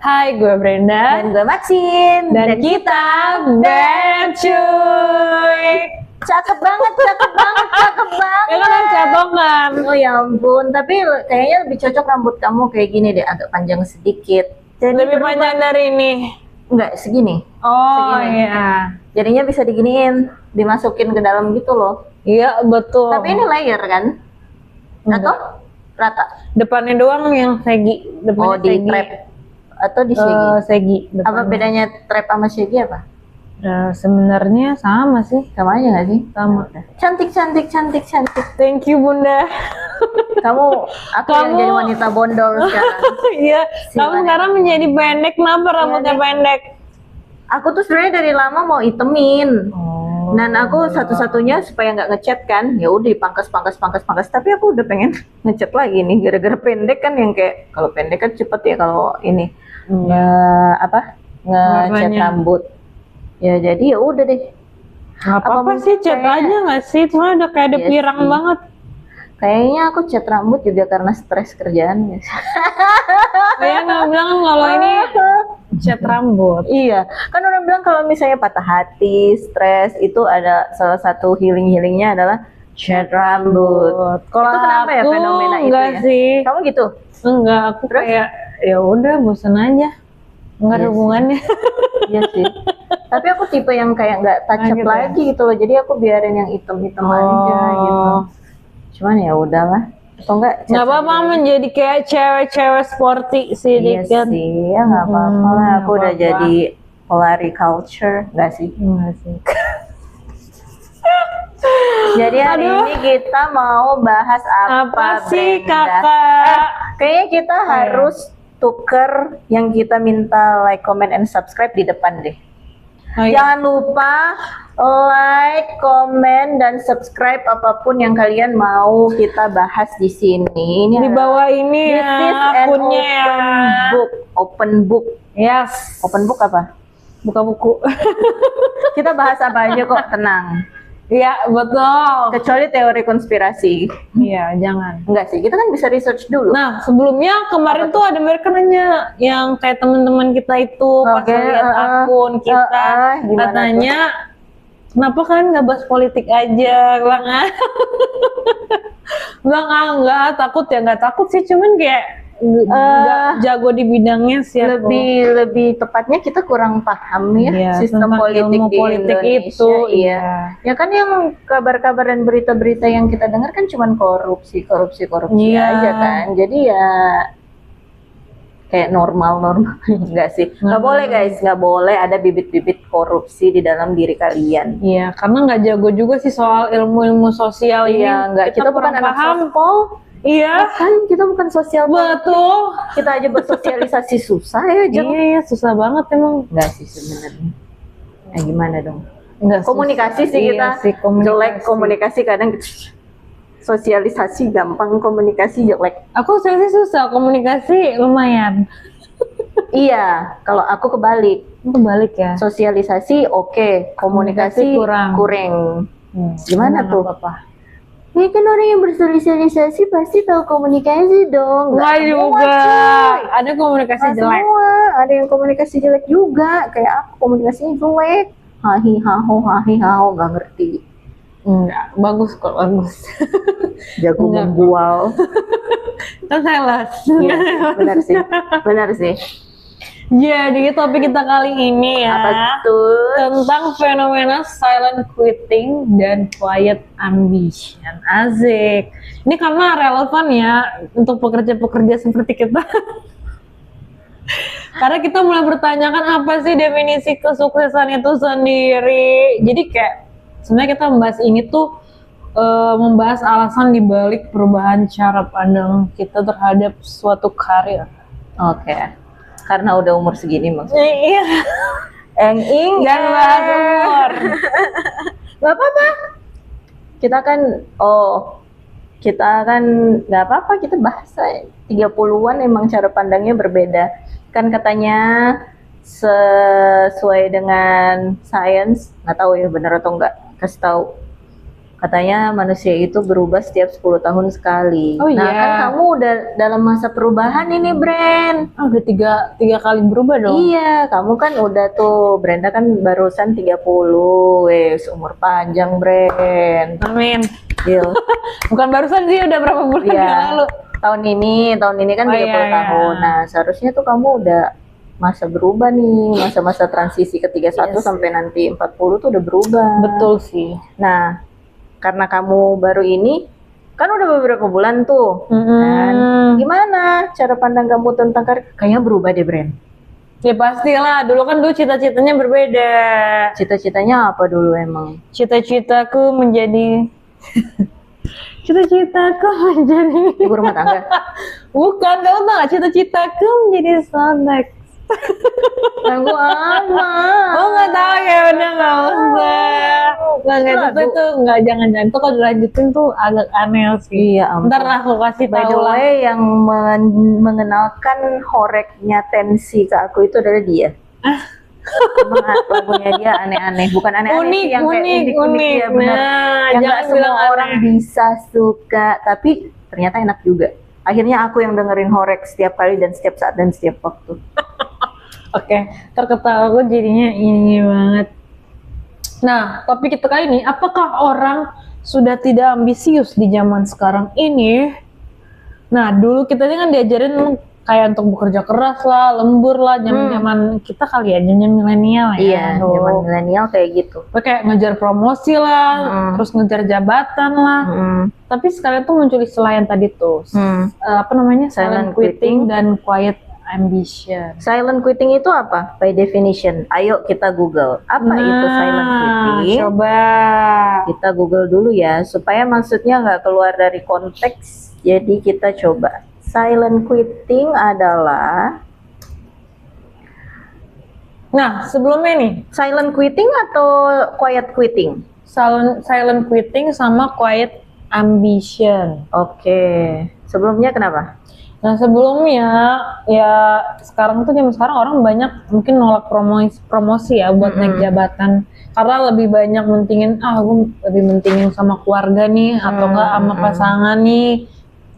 Hai, gue Brenda Dan gue Maxine. dan kita Beb cuy. Cakep banget. Ya kan catokan. Oh ya ampun, tapi kayaknya lebih cocok rambut kamu kayak gini deh, agak panjang sedikit. Jadi Lebih panjang dari ini. Enggak, segini. Oh Segini. iya. Jadinya bisa diginiin, dimasukin ke dalam gitu loh. Iya betul. Tapi ini layer kan? Atau rata? Depannya doang yang segi. Depannya Oh, di trap atau di segi? Segi. Apa depannya. bedanya trap sama segi apa? Sebenarnya sama sih. Sama aja nggak sih? Sama. Cantik. Thank you Bunda. Aku yang jadi wanita bondol sekarang. Iya. Kamu sekarang menjadi pendek. Kenapa rambutnya pendek? Aku tuh sebenarnya dari lama mau itemin. Oh. Dan aku satu-satunya supaya nggak ngecat kan, ya udah dipangkas. Tapi aku udah pengen ngecat lagi nih, gara-gara pendek kan, yang kayak kalau pendek kan cepet ya kalau ini ngecat Warnanya. rambut. Ya jadi ya udah deh. Nggak apa-apa Apa sih, cat kayak- aja nggak sih? Cuma udah kayak ada Iya pirang sih. banget. Kayaknya aku cat rambut juga karena stres kerjaan. Kayak nggak bilang kan kalau ini cat rambut. Iya, kan orang bilang kalau misalnya patah hati, stres, itu ada salah satu healingnya adalah cat rambut. Kalau Itu kenapa ya aku fenomena itu enggak ya? sih. Kamu gitu? Enggak, aku Terus? kayak ya udah bosan aja. Enggak ada Iya sih. hubungannya. Iya sih. Tapi aku tipe yang kayak nggak touch up gitu ya? lagi gitu loh. Jadi aku biarin yang hitam-hitam aja gitu. Cuman ya udahlah. Atau enggak? cat Nggak apa-apa sendiri. menjadi kayak cewek-cewek sporty sih Iya dikit. sih, ya nggak apa-apa lah. nggak Aku udah apa-apa. jadi pelari culture, nggak sih? Enggak sih. Jadi hari Aduh. ini kita mau bahas Apa sih Brenda? kakak? Kayaknya kita harus tuker yang kita minta like, comment, and subscribe di depan deh. Oh, iya. Jangan lupa like, comment, dan subscribe apapun yang kalian mau kita bahas di sini. Ini Di bawah ini this ya is an akunnya ya. open book. Yes. Open book apa? Buka buku. Kita bahas apa aja kok, tenang. Iya betul. Kecuali teori konspirasi. Iya jangan. Enggak sih, kita kan bisa research dulu. Nah sebelumnya kemarin tuh ada mereka nanya yang kayak teman-teman kita itu pas Oke, lihat akun kita gimana katanya kenapa kan nggak bahas politik aja, bilang bilang enggak takut ya, nggak takut sih, cuman kayak nggak jago di bidangnya sih aku. lebih tepatnya kita kurang paham ya Iya, sistem tentang politik ilmu di politik Indonesia. itu, Iya. Ya kan yang kabar-kabar dan berita-berita yang kita dengar kan cuman korupsi Iya. aja kan. Jadi ya kayak normal enggak sih. Nggak boleh guys, nggak boleh ada bibit-bibit korupsi di dalam diri kalian. Iya, karena nggak jago juga sih soal ilmu-ilmu sosial ini. Iya, enggak, kita bukan kurang anak paham. sospol. Iya, Kan kita bukan sosial. betul. Kita aja bersosialisasi susah ya, Jeng. Iya, susah banget emang. Enggak sih sebenarnya. Nah, gimana dong? Enggak Komunikasi sih kita. Iya sih, Jelek komunikasi kadang sosialisasi gampang, komunikasi jelek. Aku sih susah, komunikasi lumayan. Iya, kalau aku kebalik. Kebalik ya. Sosialisasi oke, komunikasi Komunikasi kurang. Gimana tuh? Apa? Ya kan orang yang bersosialisasi pasti tahu komunikasi dong. Enggak semua, juga. cuy. Ada komunikasi Nggak jelek. semua. Ada yang komunikasi jelek juga. Kayak aku komunikasinya jelek. Hahi haho nggak ngerti. Enggak, bagus kok, bagus. Jago Nggak. membual. Kan sales. Iya, benar sih. Jadi topik kita kali ini ya Apa tuh? tentang fenomena silent quitting dan quiet ambition. Asik. Ini karena relevan ya untuk pekerja-pekerja seperti kita. Karena kita mulai bertanyakan apa sih definisi kesuksesan itu sendiri. Jadi kayak sebenarnya kita membahas ini tuh membahas alasan dibalik perubahan cara pandang kita terhadap suatu karir. Oke. Karena udah umur segini maksudnya. Iya. Ing Jangan bahas umur. Gak apa-apa. Kita kan nggak apa-apa, kita bahas 30-an emang cara pandangnya berbeda. Kan katanya sesuai dengan sains, nggak tahu ya benar atau enggak, kasih tahu. Katanya manusia itu berubah setiap 10 tahun sekali. Oh, Nah, iya. kan kamu udah dalam masa perubahan ini, Bren. Udah tiga kali berubah dong. Iya, kamu kan udah tuh, Brenda kan barusan 30. Umur panjang, Bren. Amin. Gil. Bukan barusan sih, udah berapa bulan Iya. yang lalu. Tahun ini kan Oh, 30 iya, iya. tahun. Nah, seharusnya tuh kamu udah masa berubah nih, masa-masa transisi ke 31 Yes. sampai nanti 40 tuh udah berubah. Betul sih. Nah, karena kamu baru ini, kan udah beberapa bulan tuh. Mm-mm. Gimana cara pandang kamu tentang karir? Kayaknya berubah deh, Bren. Ya pastilah, dulu kan cita-citanya berbeda. Cita-citanya apa dulu emang? Cita-citaku menjadi cita-citaku menjadi Ibu rumah tangga. bukan, kamu tau gak cita-citaku menjadi sonek. Lagu apa? Oh nggak tahu ya, udah nggak usah. Nggak itu nggak, jangan tuh kalau dilanjutin tuh agak aneh sih. Iya, ampun. Ntar lah aku kasih By the tahu lah. way, yang mengenalkan horeknya tensi ke aku itu adalah dia. Emang lagunya dia aneh-aneh, bukan aneh-aneh sih, yang kayak unik-unik ya, benar. Nah, Yang jangan nggak semua bilang orang aneh. bisa suka, tapi ternyata enak juga. Akhirnya aku yang dengerin horek setiap kali dan setiap saat dan setiap waktu. Oke, terketawa aku jadinya ini banget. Nah, topik kita kali ini, apakah orang sudah tidak ambisius di zaman sekarang ini? Nah, dulu kita ini kan diajarin kayak untuk bekerja keras lah, lembur lah, zaman kita kali ya, zaman milenial ya. Iya, Dulu. zaman milenial kayak gitu. Kayak ngejar promosi lah, terus ngejar jabatan lah. Tapi sekarang tuh muncul istilah yang tadi tuh, apa namanya, silent quitting dan quiet ambition. Silent quitting itu apa? By definition, ayo kita Google. Apa itu silent quitting? Coba. Kita Google dulu ya, supaya maksudnya nggak keluar dari konteks. Jadi kita coba. Silent quitting adalah... Nah, sebelumnya nih, Silent quitting atau quiet quitting? silent quitting sama quiet ambition. Oke. Sebelumnya kenapa? Nah, sebelumnya ya sekarang tuh zaman sekarang orang banyak mungkin nolak promosi ya buat naik jabatan karena lebih banyak mentingin gue lebih mentingin sama keluarga nih atau enggak sama pasangan nih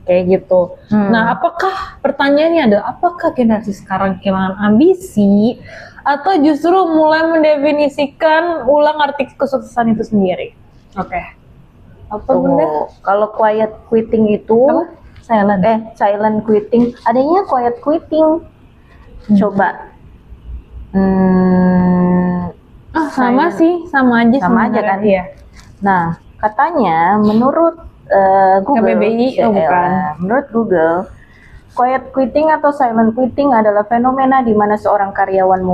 kayak gitu. Nah, apakah pertanyaannya adalah apakah generasi sekarang kehilangan ambisi atau justru mulai mendefinisikan ulang arti kesuksesan itu sendiri? Oke. Apa Bunda? Kalau quiet quitting itu Silent. silent quitting, adanya quiet quitting. Coba. Sama sih, sama aja Sama aja kan? Iya. Nah, katanya menurut Google, KBBI, bukan. Menurut Google, quiet quitting atau silent quitting adalah fenomena di mana seorang karyawan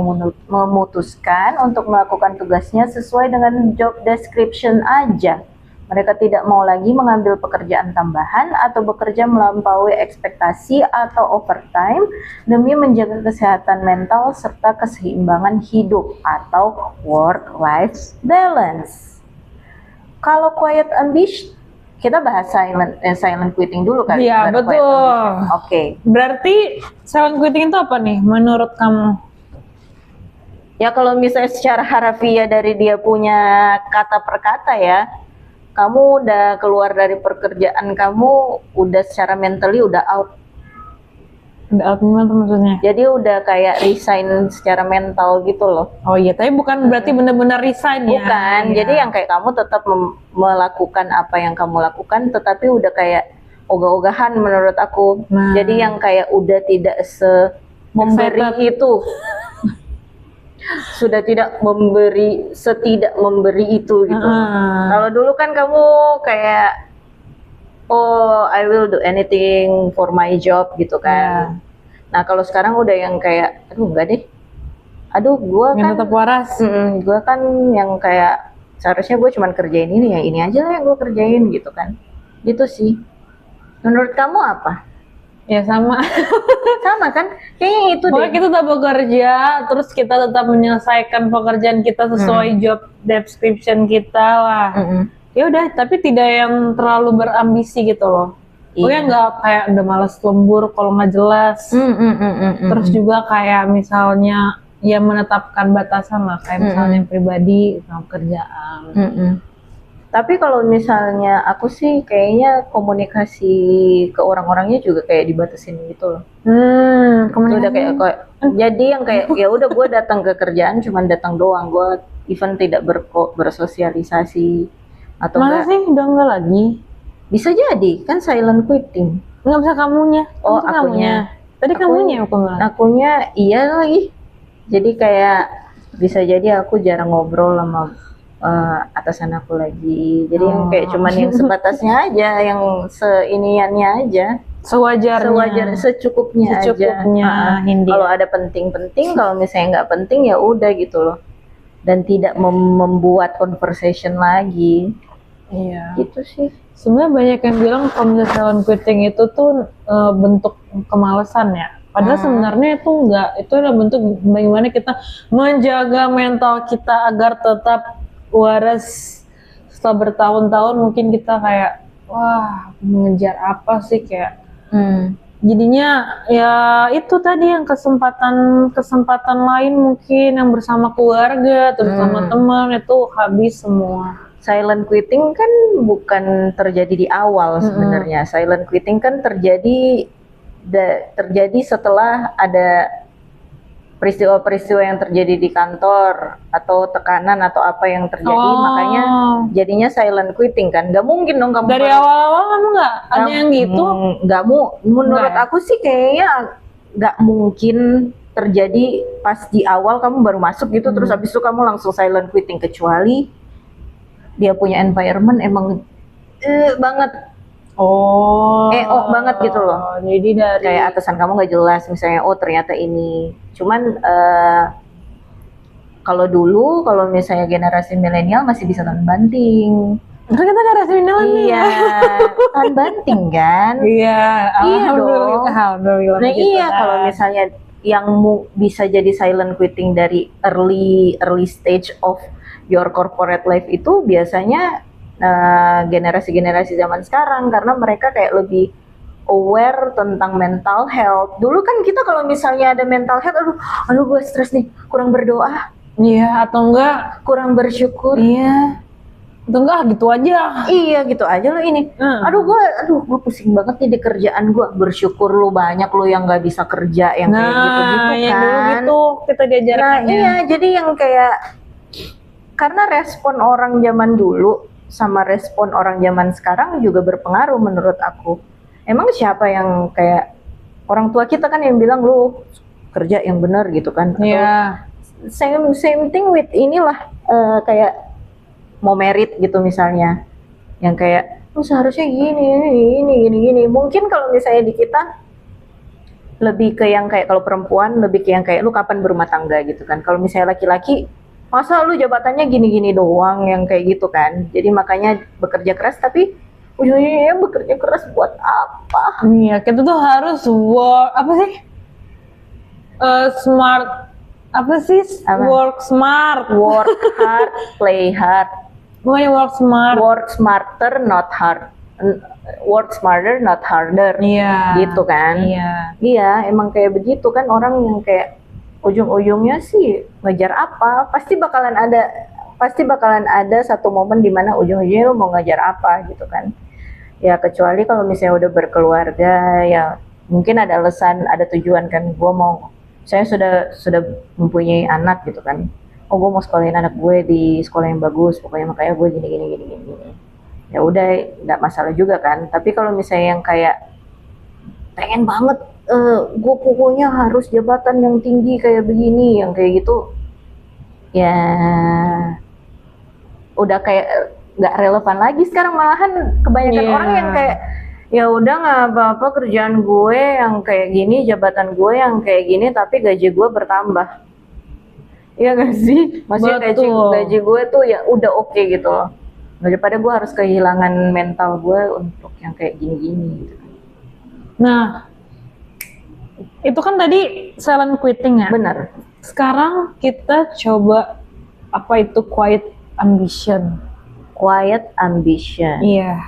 memutuskan untuk melakukan tugasnya sesuai dengan job description aja. Mereka tidak mau lagi mengambil pekerjaan tambahan atau bekerja melampaui ekspektasi atau overtime demi menjaga kesehatan mental serta keseimbangan hidup atau work-life balance. Kalau quiet ambition, kita bahas silent quitting dulu kali. Iya, baru quiet betul. ambition. Oke. Berarti silent quitting itu apa nih menurut kamu? Ya kalau misalnya secara harafiah dari dia punya kata per kata ya, kamu udah keluar dari pekerjaan kamu, udah secara mentally udah out. Udah out gimana tuh maksudnya? Jadi udah kayak resign secara mental gitu loh. Oh iya, tapi bukan berarti benar-benar resign ya? Bukan, Iya. jadi yang kayak kamu tetap melakukan apa yang kamu lakukan, tetapi udah kayak ogah-ogahan menurut aku. Nah. Jadi yang kayak udah tidak memberi Excited. itu. Sudah tidak memberi itu gitu. Kalau dulu kan kamu kayak I will do anything for my job gitu kan. Nah, kalau sekarang udah yang kayak enggak deh. Gua yang kan tetap waras. gua kan yang kayak seharusnya gue cuman kerjain ini, yang ini aja lah yang gue kerjain gitu kan. Gitu sih. Menurut kamu apa? Ya sama. Sama kan? Kayaknya itu deh. Pokoknya kita tetap bekerja, terus kita tetap menyelesaikan pekerjaan kita sesuai job description kita lah. Ya udah, tapi tidak yang terlalu berambisi gitu loh. Pokoknya nggak kayak udah malas lembur kalau nggak jelas. Terus juga kayak misalnya ya menetapkan batasan lah, kayak misalnya pribadi sama kerjaan. Tapi kalau misalnya aku sih kayaknya komunikasi ke orang-orangnya juga kayak dibatasin gitu loh. Itu udah kayak jadi yang kayak ya udah gue datang ke kerjaan cuman datang doang, gue even tidak bersosialisasi atau Masa enggak. sih udah enggak lagi? Bisa jadi kan silent quitting. Nggak bisa kamunya. Oh, Kan akunya. Tadi kamunya aku bilang. Akunya iya lagi. Jadi kayak bisa jadi aku jarang ngobrol sama atasan aku lagi. Jadi yang kayak cuman yang sebatasnya aja, yang seiniannya aja. Sewajarnya. Secukupnya Secukupnya, aja. Hindi. Kalau ada penting-penting, kalau misalnya nggak penting ya udah gitu loh. Dan tidak membuat conversation lagi. Iya. Gitu sih. Sebenarnya banyak yang bilang kalau misalnya silent quitting itu tuh bentuk kemalasan ya. Padahal sebenarnya itu enggak. Itu adalah bentuk bagaimana kita menjaga mental kita agar tetap waras. Setelah bertahun-tahun mungkin kita kayak wah mengejar apa sih kayak jadinya ya itu tadi yang kesempatan lain mungkin yang bersama keluarga terus sama teman itu habis semua. Silent quitting kan bukan terjadi di awal sebenarnya. Silent quitting kan terjadi setelah ada peristiwa-peristiwa yang terjadi di kantor atau tekanan atau apa yang terjadi, makanya jadinya silent quitting kan. Gak mungkin dong kamu dari awal-awal kamu nggak ada yang gitu. Menurut aku sih kayaknya gak mungkin terjadi pas di awal kamu baru masuk gitu terus habis itu kamu langsung silent quitting, kecuali dia punya environment emang banget banget gitu loh. Jadi dari kayak atasan kamu nggak jelas misalnya, oh ternyata ini. Cuman kalau dulu kalau misalnya generasi milenial masih bisa tahan banting. Kan kita generasi milenial. Iya, tahan banting kan? Iya, dong. Alhamdulillah. Nah iya, kalau misalnya yang bisa jadi silent quitting dari early stage of your corporate life itu biasanya generasi-generasi zaman sekarang, karena mereka kayak lebih aware tentang mental health. Dulu kan kita kalau misalnya ada mental health, aduh gue stres nih, kurang berdoa. Iya, atau enggak kurang bersyukur. Iya. Atau enggak gitu aja. Iya, gitu aja lo ini. Aduh gue pusing banget nih di kerjaan gue. Bersyukur lo banyak lo yang nggak bisa kerja yang kayak gitu-gitu kan. Yang dulu gitu kita diajarkan. Nah, iya, jadi yang kayak karena respon orang zaman dulu sama respon orang zaman sekarang juga berpengaruh menurut aku. Emang siapa yang kayak orang tua kita kan yang bilang lu kerja yang benar gitu kan? Iya. Same thing with inilah kayak mau merit gitu misalnya, yang kayak lu seharusnya gini. Mungkin kalau misalnya di kita lebih ke yang kayak kalau perempuan lebih ke yang kayak lu kapan berumah tangga gitu kan. Kalau misalnya laki-laki masa lu jabatannya gini-gini doang yang kayak gitu kan. Jadi makanya bekerja keras, tapi ujungnya bekerja keras buat apa? Iya, kita tuh harus smart. Apa sih? Work smart. Work hard, play hard. Bukannya work smart. Work smarter, not hard. Work smarter, not harder. Iya. Gitu kan? Iya. Iya, emang kayak begitu kan, orang yang kayak ujung-ujungnya sih ngejar apa, pasti bakalan ada satu momen dimana ujung-ujungnya lo mau ngejar apa gitu kan. Ya kecuali kalau misalnya udah berkeluarga, ya mungkin ada alasan, ada tujuan kan. Saya sudah mempunyai anak gitu kan. Oh gue mau sekolahin anak gue di sekolah yang bagus, pokoknya makanya gue gini. Ya udah, nggak masalah juga kan. Tapi kalau misalnya yang kayak pengen banget gue pokoknya harus jabatan yang tinggi kayak begini, yang kayak gitu, ya udah kayak nggak relevan lagi sekarang. Malahan kebanyakan orang yang kayak ya udah nggak apa-apa kerjaan gue yang kayak gini, jabatan gue yang kayak gini, tapi gaji gue bertambah. Iya gak sih? Maksudnya gaji gue tuh ya udah oke gitu loh, daripada gue harus kehilangan mental gue untuk yang kayak gini-gini gitu. Nah, itu kan tadi silent quitting ya? Benar. Sekarang kita coba apa itu quiet ambition. Quiet ambition. Iya.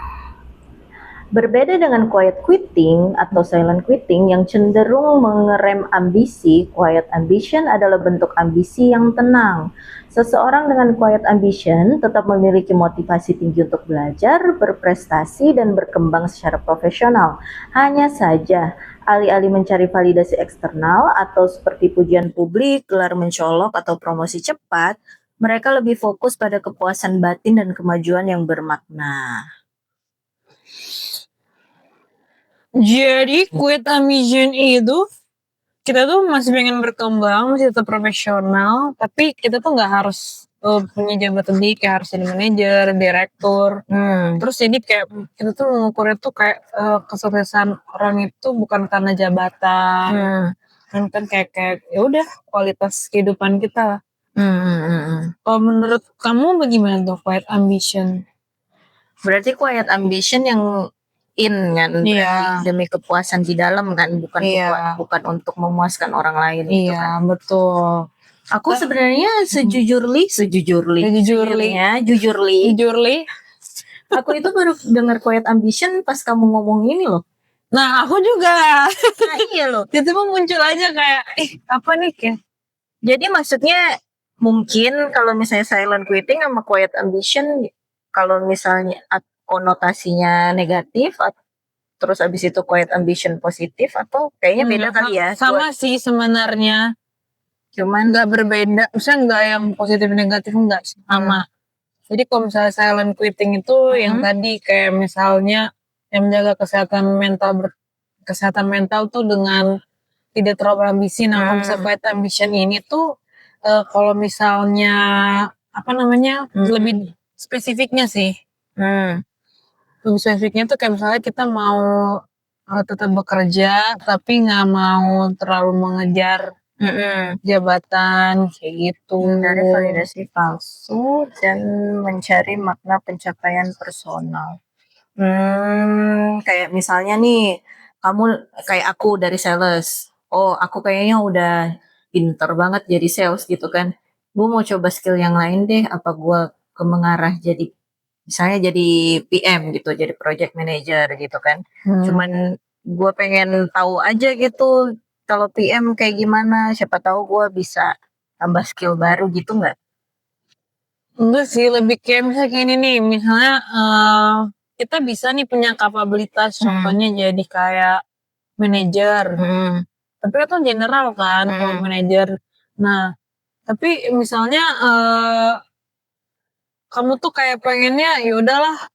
Berbeda dengan quiet quitting atau silent quitting yang cenderung mengerem ambisi, quiet ambition adalah bentuk ambisi yang tenang. Seseorang dengan quiet ambition tetap memiliki motivasi tinggi untuk belajar, berprestasi, dan berkembang secara profesional. Hanya saja, alih-alih mencari validasi eksternal atau seperti pujian publik, gelar mencolok, atau promosi cepat, mereka lebih fokus pada kepuasan batin dan kemajuan yang bermakna. Jadi quit ambition itu kita tuh masih pengen berkembang, masih tetap profesional, tapi kita tuh nggak harus punya jabatan tinggi kayak harus jadi manajer, direktur. Terus jadi kayak kita tuh mengukurnya tuh kayak kesuksesan orang itu bukan karena jabatan, kan kayak ya udah kualitas kehidupan kita lah. Kalau menurut kamu bagaimana tuh quiet ambition? Berarti quiet ambition yang in kan, Iya. demi kepuasan di dalam kan, bukan Iya. bukan untuk memuaskan orang lain gitu Iya, kan. betul. Aku sebenarnya sejujurli, aku itu baru dengar quiet ambition pas kamu ngomong ini loh. Nah, aku juga. Nah, iya loh. Tiba-tiba muncul aja kayak, apa nih kayak. Jadi maksudnya mungkin kalau misalnya silent quitting sama quiet ambition, kalau misalnya konotasinya negatif, terus abis itu quiet ambition positif, atau kayaknya beda kali ya. Sama sih sebenarnya. Cuman nggak berbeda. Misalnya nggak yang positif negatif, nggak sama. Jadi kalau misalnya silent quitting itu yang tadi kayak misalnya yang menjaga kesehatan mental tuh dengan tidak terlalu ambisi. Nah, kalau misalnya quiet ambition ini tuh kalau misalnya apa namanya lebih spesifiknya sih. Lebih spesifiknya tuh kayak misalnya kita mau tetap bekerja tapi nggak mau terlalu mengejar jabatan kayak gitu. Dari validasi palsu dan mencari makna pencapaian personal. Kayak misalnya nih, kamu kayak aku dari sales. Oh, aku kayaknya udah pinter banget jadi sales gitu kan. Gue mau coba skill yang lain deh. Apa gue mengarah jadi, misalnya jadi PM gitu, jadi project manager gitu kan. Cuman gue pengen tahu aja gitu, kalau PM kayak gimana. Siapa tahu gue bisa tambah skill baru gitu nggak? Enggak sih, lebih kayak misalnya kayak ini nih, misalnya kita bisa nih punya kapabilitas contohnya jadi kayak manajer. Tapi itu general kan kalau manajer. Nah, tapi misalnya kamu tuh kayak pengennya ya udahlah,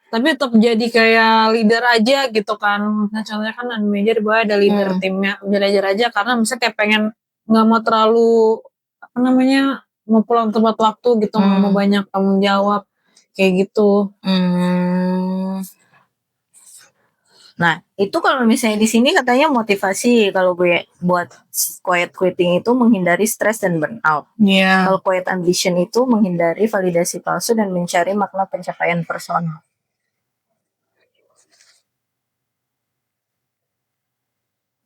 tapi tetap jadi kayak leader aja gitu kan. Nah, contohnya kan manajer gue ada leader timnya, belajar aja karena misalnya kayak pengen nggak mau terlalu apa namanya mau pulang tepat waktu gitu, nggak mau banyak tanggung jawab kayak gitu. Nah, itu kalau misalnya di sini katanya motivasi kalau gue buat quiet quitting itu menghindari stres dan burnout. Kalau quiet ambition itu menghindari validasi palsu dan mencari makna pencapaian personal.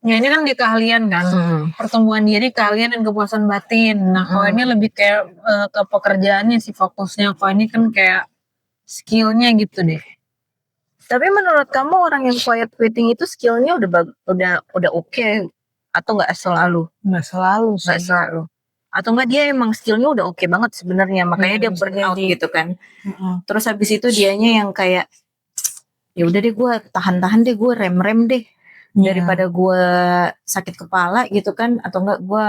Ya ini kan di keahlian kan, pertumbuhan diri, keahlian dan kepuasan batin. Nah kalau ini lebih kayak ke pekerjaannya sih fokusnya. Kalau ini kan kayak skillnya gitu deh. Tapi menurut kamu orang yang quiet quitting itu skillnya udah oke atau nggak selalu? Nggak selalu sih. Nggak selalu. Atau nggak dia emang skillnya udah oke banget sebenarnya, makanya dia burnout gitu kan. Terus habis itu dianya yang kayak ya udah deh gue tahan-tahan deh, gue rem-rem deh daripada gue sakit kepala gitu kan, atau enggak gue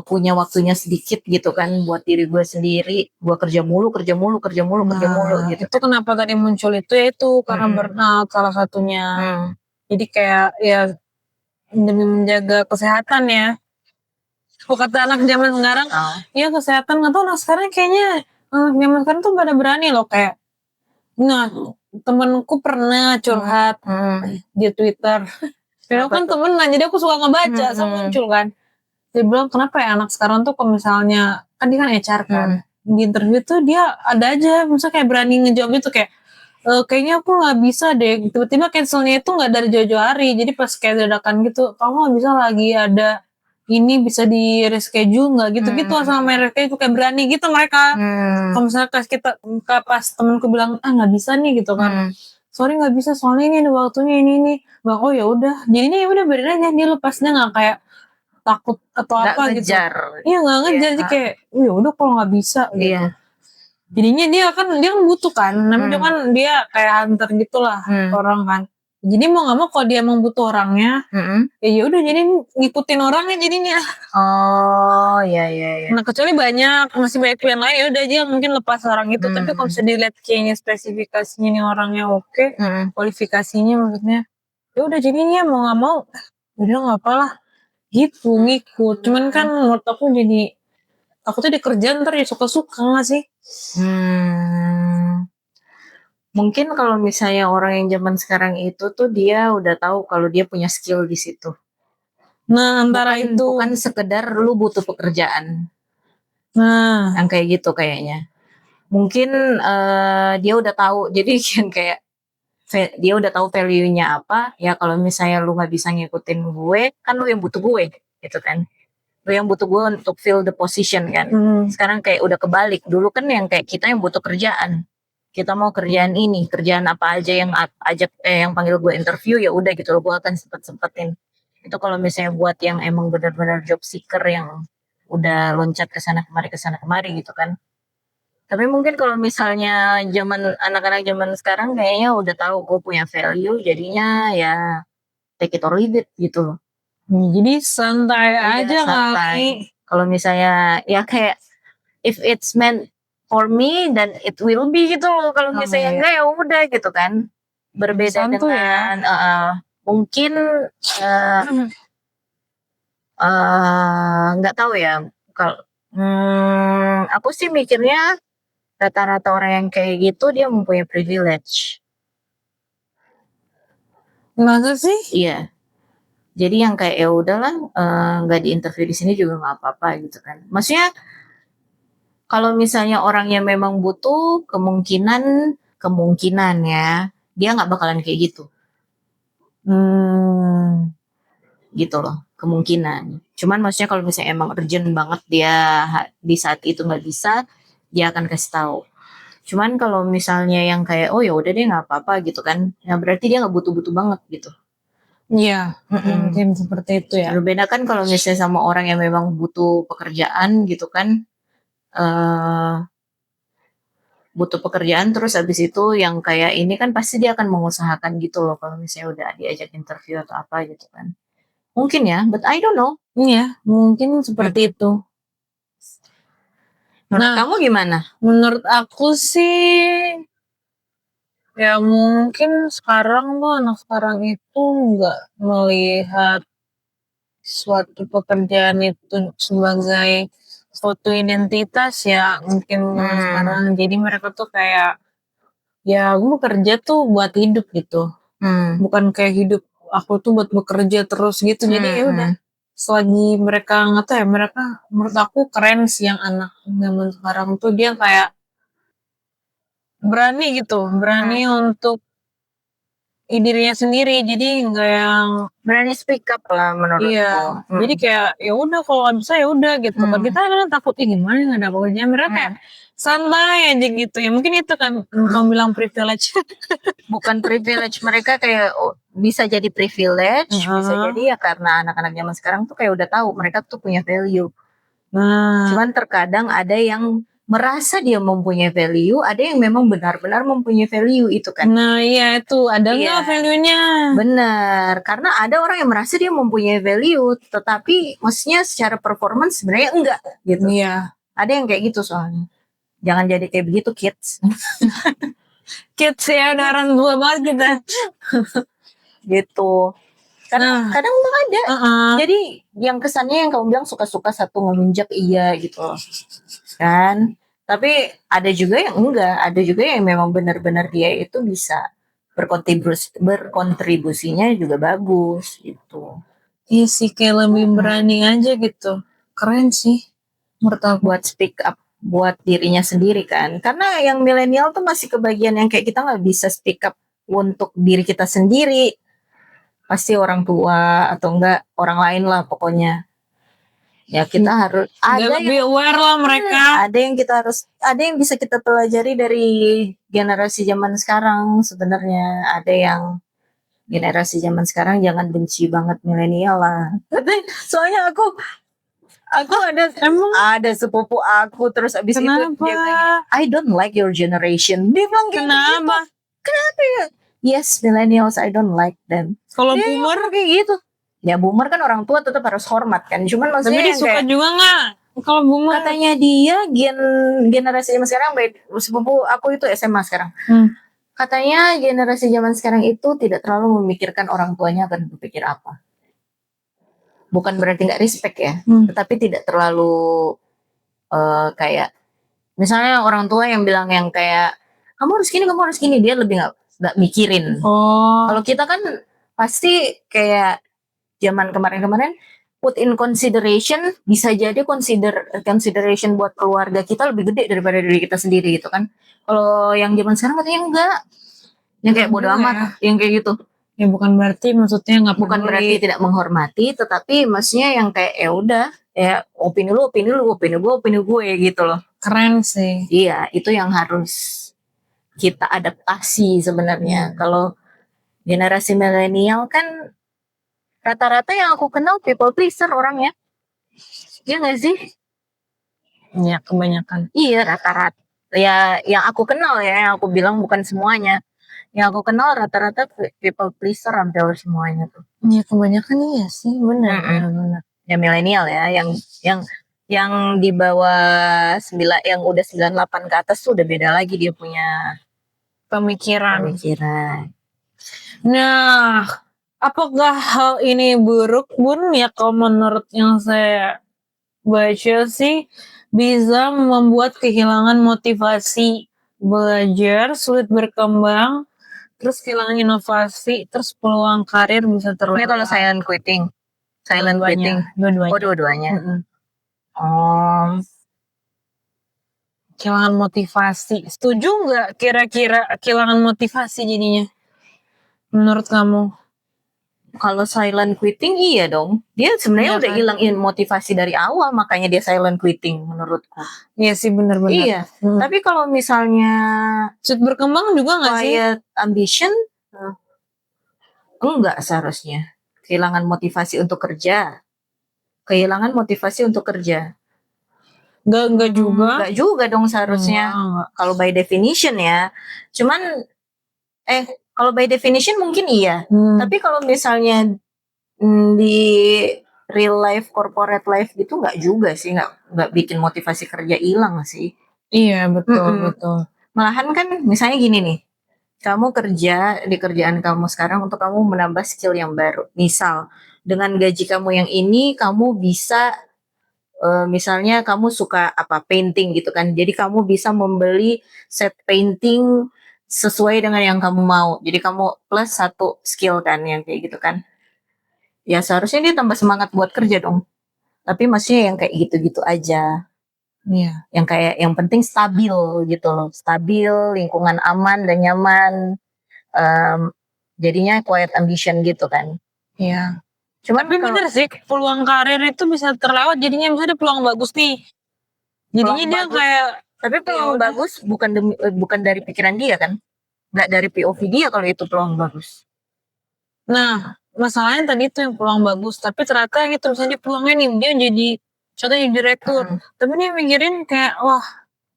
punya waktunya sedikit gitu kan buat diri gue sendiri, gue kerja mulu gitu. Itu kenapa tadi muncul itu ya itu karena burnout salah satunya. Jadi kayak ya demi menjaga kesehatan ya. Kok kata anak zaman sekarang, ya kesehatan nggak tahu anak sekarang kayaknya zaman sekarang tuh pada berani loh kayak. Nah, temenku pernah curhat di Twitter. Aku kan temenan, jadi aku suka ngebaca, sama muncul kan. Dia bilang, kenapa ya anak sekarang tuh kalau misalnya, kan dia kan HR kan. Di interview tuh dia ada aja, misalnya kayak berani ngejawab itu kayak, kayaknya aku gak bisa deh. Tiba-tiba cancelnya itu gak dari jauh-jauh hari. Jadi pas kayak dadakan gitu, kamu gak bisa lagi ada ini bisa di reschedule nggak gitu-gitu sama mereka itu kayak berani gitu mereka. Kalau misalnya pas temenku bilang nggak bisa nih gitu kan, sorry nggak bisa soalnya ini ada waktunya ini bang, oh ya udah jadinya ya udah biarin aja, dia lepasnya nggak kayak takut atau Nggak apa gitu. ngejar. Iya nggak ngejar sih, Iya. kayak ya udah kalau nggak bisa gitu. Iya. Jadinya dia kan butuh kan, namanya kan dia kayak hunter gitulah orang kan. Jadi mau nggak mau kalau dia emang butuh orangnya, ya udah jadi ngikutin orangnya jadinya. Oh ya. Nah kecuali masih banyak pilihan lain, ya udah aja mungkin lepas orang itu. Tapi kalau bisa dilihat kayaknya spesifikasinya nih orangnya oke, kualifikasinya maksudnya, ya udah jadinya mau nggak mau, udah nggak apalah gitu ngikut. Cuman kan menurut aku jadi takutnya di kerjaan ntar ya suka-suka nggak sih? Mungkin kalau misalnya orang yang zaman sekarang itu tuh dia udah tahu kalau dia punya skill di situ. Nah antara itu Bukan sekedar lu butuh pekerjaan. Nah Yang kayak gitu kayaknya. Mungkin dia udah tahu. Jadi yang kayak dia udah tahu value-nya apa. Ya kalau misalnya lu nggak bisa ngikutin gue, kan lu yang butuh gue, gitu kan. Lu yang butuh gue untuk fill the position kan. Sekarang kayak udah kebalik. Dulu kan yang kayak kita yang butuh kerjaan. Kita mau kerjaan ini, kerjaan apa aja yang yang panggil gue interview, ya udah gitu loh, gue akan sempetin. Itu kalau misalnya buat yang emang benar-benar job seeker yang udah loncat ke sana kemari gitu kan. Tapi mungkin kalau misalnya anak-anak zaman sekarang kayaknya udah tahu gue punya value, jadinya ya take it or leave it gitu loh. Jadi santai aja kali. Kalau misalnya ya kayak if it's meant for me then it will be gitu loh. Kalau misalnya enggak ya udah gitu kan. Berbeda Santuy dengan mungkin nggak tahu ya. Kalau aku sih mikirnya rata-rata orang yang kayak gitu dia mempunyai privilege. Masa sih? Iya. Jadi yang kayak ya udahlah nggak diinterview di sini juga nggak apa-apa gitu kan. Maksudnya kalau misalnya orangnya memang butuh, kemungkinan ya dia nggak bakalan kayak gitu. Gitu loh, kemungkinan. Cuman maksudnya kalau misalnya emang urgent banget dia di saat itu nggak bisa, dia akan kasih tahu. Cuman kalau misalnya yang kayak oh ya udah deh nggak apa-apa gitu kan, ya berarti dia nggak butuh-butuh banget gitu. Iya, mungkin seperti itu ya. Berbeda kan kalau misalnya sama orang yang memang butuh pekerjaan gitu kan, butuh pekerjaan terus habis itu yang kayak ini kan pasti dia akan mengusahakan gitu loh kalau misalnya udah diajak interview atau apa gitu kan. Mungkin ya, but I don't know. Iya, mungkin seperti itu. Menurut kamu gimana? Menurut aku sih ya mungkin sekarang tuh anak sekarang itu nggak melihat suatu pekerjaan itu sebagai suatu identitas ya mungkin sekarang. Jadi mereka tuh kayak ya gue bekerja tuh buat hidup gitu. Bukan kayak hidup aku tuh buat bekerja terus gitu. Jadi ya udah selagi mereka nggak tahu ya, mereka menurut aku keren sih yang anak zaman sekarang tuh dia kayak berani gitu, berani untuk dirinya sendiri, jadi nggak yang Berani speak up lah menurutku. iya, jadi kayak ya udah kalau nggak bisa ya udah gitu. Kalau kita kan takut gimana nggak ada pekerjaan, mereka kayak santai aja gitu ya. Mungkin itu kan kamu bilang privilege. Bukan privilege, mereka kayak bisa jadi privilege, bisa jadi ya karena anak-anak zaman sekarang tuh kayak udah tahu mereka tuh punya value. Cuman terkadang ada yang merasa dia mempunyai value, ada yang memang benar-benar mempunyai value itu kan. Nah iya itu, ada nggak value-nya? Benar, karena ada orang yang merasa dia mempunyai value, tetapi maksudnya secara performance sebenarnya enggak gitu. Iya. Ada yang kayak gitu soalnya. Jangan jadi kayak begitu kids. Kids ya, darah tua banget kita. Gitu. Kadang memang ada. Jadi yang kesannya yang kamu bilang suka-suka satu ngelunjak iya gitu loh. Kan? Tapi ada juga yang enggak, ada juga yang memang benar-benar dia itu bisa berkontribusinya juga bagus gitu. Iya sih kayak lebih berani aja gitu. Keren sih menurut aku. Buat speak up buat dirinya sendiri kan. Karena yang milenial tuh masih kebagian yang kayak kita nggak bisa speak up untuk diri kita sendiri. Pasti orang tua atau enggak orang lain lah pokoknya. Ya kita harus Ada lebih aware lah mereka. ada yang bisa kita pelajari dari generasi zaman sekarang sebenarnya. Ada yang generasi zaman sekarang jangan benci banget milenial lah. Soalnya aku Emang ada sepupu aku terus abis itu kenapa? dia bilang, I don't like your generation. Dia bilang kayak Kenapa? gitu. Kenapa ya? Yes, millennials I don't like them. Kalau Dia boomer, ngomong kayak gitu. Ya boomer kan orang tua tetap harus hormat kan. Cuman tapi maksudnya dia yang suka kayak juga nggak? Kalau boomer, katanya dia generasi zaman sekarang sepupu aku itu SMA sekarang. Katanya generasi zaman sekarang itu tidak terlalu memikirkan orang tuanya akan berpikir apa. Bukan berarti nggak respect ya, tetapi tidak terlalu kayak misalnya orang tua yang bilang yang kayak kamu harus gini, dia lebih nggak mikirin. Oh, Kalau kita kan pasti kayak zaman kemarin-kemarin put in consideration, bisa jadi consideration buat keluarga kita lebih gede daripada diri kita sendiri gitu kan. Kalau yang zaman sekarang katanya enggak, yang kayak bodo amat, yang kayak gitu. ya bukan berarti maksudnya nggak Bukan peduli. berarti tidak menghormati, tetapi maksudnya yang kayak ya udah, ya opini gue gitu loh. Keren sih. Iya, itu yang harus kita adaptasi sebenarnya. Kalau generasi milenial kan rata-rata yang aku kenal people pleaser orangnya. Iya nggak sih? Ya kebanyakan. Iya, rata-rata. Ya, yang aku kenal ya, yang aku bilang bukan semuanya. Yang aku kenal rata-rata people pleaser hampir semuanya tuh. Ya kebanyakan iya sih, benar. Ya milenial ya, yang di bawah yang udah 98 ke atas tuh udah beda lagi dia punya Pemikiran. Nah, apakah hal ini buruk, Bun? Ya kalau menurut yang saya baca sih bisa membuat kehilangan motivasi belajar, sulit berkembang, terus kehilangan inovasi, terus peluang karir bisa terlewat. Ini kalau silent quitting. Dua-duanya. Kehilangan motivasi. Setuju nggak kira-kira kehilangan motivasi jadinya? Menurut kamu? Kalau silent quitting iya dong. Dia sebenarnya udah hilangin motivasi dari awal, makanya dia silent quitting menurutku. Iya sih benar-benar. Iya. Tapi kalau misalnya sulit berkembang juga nggak sih? Quiet ambition, enggak seharusnya. Kehilangan motivasi untuk kerja. Enggak juga dong seharusnya. Kalau by definition ya. Cuman kalau by definition mungkin iya. Tapi kalau misalnya di real life, corporate life gitu nggak juga sih, nggak bikin motivasi kerja hilang sih. Iya betul. Malahan kan misalnya gini nih, kamu kerja di kerjaan kamu sekarang untuk kamu menambah skill yang baru. Misal dengan gaji kamu yang ini kamu bisa misalnya kamu suka painting gitu kan. Jadi kamu bisa membeli set painting sesuai dengan yang kamu mau. Jadi kamu plus 1 skill kan yang kayak gitu kan. Ya seharusnya dia tambah semangat buat kerja dong. Tapi maksudnya yang kayak gitu-gitu aja. Iya. Yang kayak yang penting stabil gitu loh. Stabil, lingkungan aman dan nyaman. Jadinya quiet ambition gitu kan. Iya. Tapi bener sih, peluang karir itu bisa terlewat. Jadinya misalnya ada peluang bagus nih. Jadinya dia kayak. Tapi peluang bagus bukan dari pikiran dia kan. Nggak dari POV dia kalau itu peluang bagus. Nah, masalahnya tadi itu yang peluang bagus. Tapi ternyata yang itu misalnya peluangnya nih, dia jadi contohnya direktur. Tapi dia mikirin kayak, wah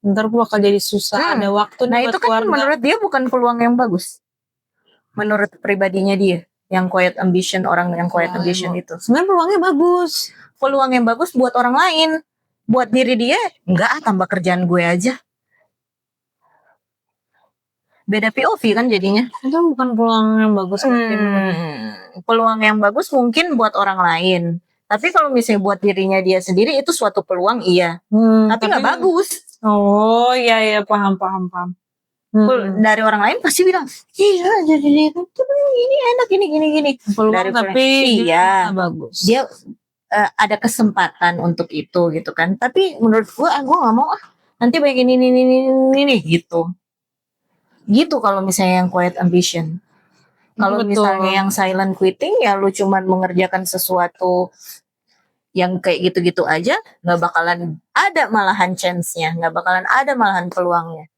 ntar gue bakal jadi susah, ada waktu nah itu kan keluarga. Menurut dia bukan peluang yang bagus. Menurut pribadinya dia. Yang quiet ambition, orang yang quiet ambition itu. Sebenarnya peluangnya bagus. Peluang yang bagus buat orang lain. Buat diri dia, enggak tambah kerjaan gue aja. Beda POV kan jadinya. Itu bukan peluang yang bagus. Peluang yang bagus mungkin buat orang lain. Tapi kalau misalnya buat dirinya dia sendiri itu suatu peluang iya. Tapi nggak bagus. Oh iya paham. Dari orang lain pasti bilang, iya jadi itu ini enak gini. Peluang tapi iya bagus. Dia ada kesempatan untuk itu gitu kan. Tapi menurut gue nggak mau nanti banyak ini gitu. Gitu kalau misalnya yang quiet ambition. Kalau misalnya yang silent quitting ya lu cuman mengerjakan sesuatu yang kayak gitu-gitu aja nggak bakalan ada malahan chance-nya, nggak bakalan ada malahan peluangnya.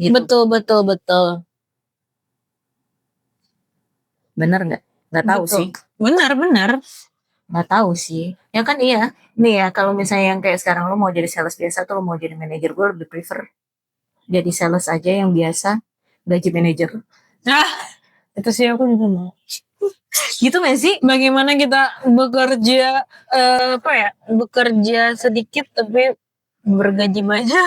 Gitu. Betul. Bener nggak? Nggak tahu Betul. sih. Benar. Nggak tahu sih. Ya kan iya. Nih ya, kalau misalnya yang kayak sekarang lo mau jadi sales biasa atau lo mau jadi manajer, gue lebih prefer jadi sales aja yang biasa, gaji manajer. Ah, itu sih aku juga mau. Gitu nggak sih? Bagaimana kita bekerja bekerja sedikit tapi bergaji banyak.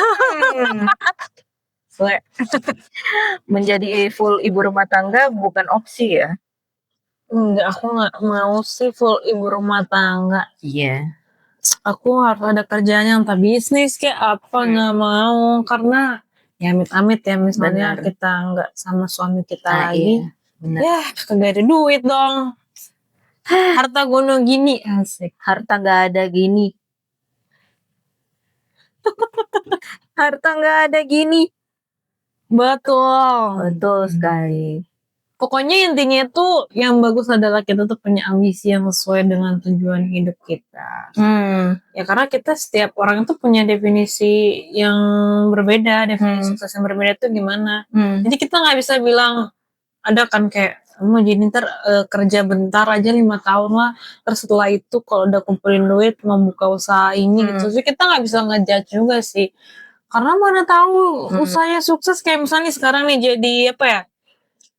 Menjadi full ibu rumah tangga bukan opsi ya? Enggak, aku nggak mau sih full ibu rumah tangga. Iya. Aku harus ada kerjanya, entah bisnis kayak apa, nggak mau. Karena ya amit-amit ya, misalnya Benar. kita nggak sama suami kita Iya. lagi. Benar. Ya, kagak ada duit dong. Harta gono gini, asik. Harta nggak ada gini. Harta nggak ada gini. Betul sekali. Pokoknya intinya itu yang bagus adalah kita tuh punya ambisi yang sesuai dengan tujuan hidup kita. Ya karena kita setiap orang itu punya definisi yang berbeda, definisi sukses yang berbeda itu gimana. Jadi kita nggak bisa bilang ada kan kayak mau jadi ntar kerja bentar aja 5 tahun lah, terus setelah itu kalau udah kumpulin duit mau buka usaha ini gitu. Jadi kita nggak bisa ngejudge juga sih. Karena mana tahu usahanya sukses kayak misalnya sekarang nih jadi apa ya?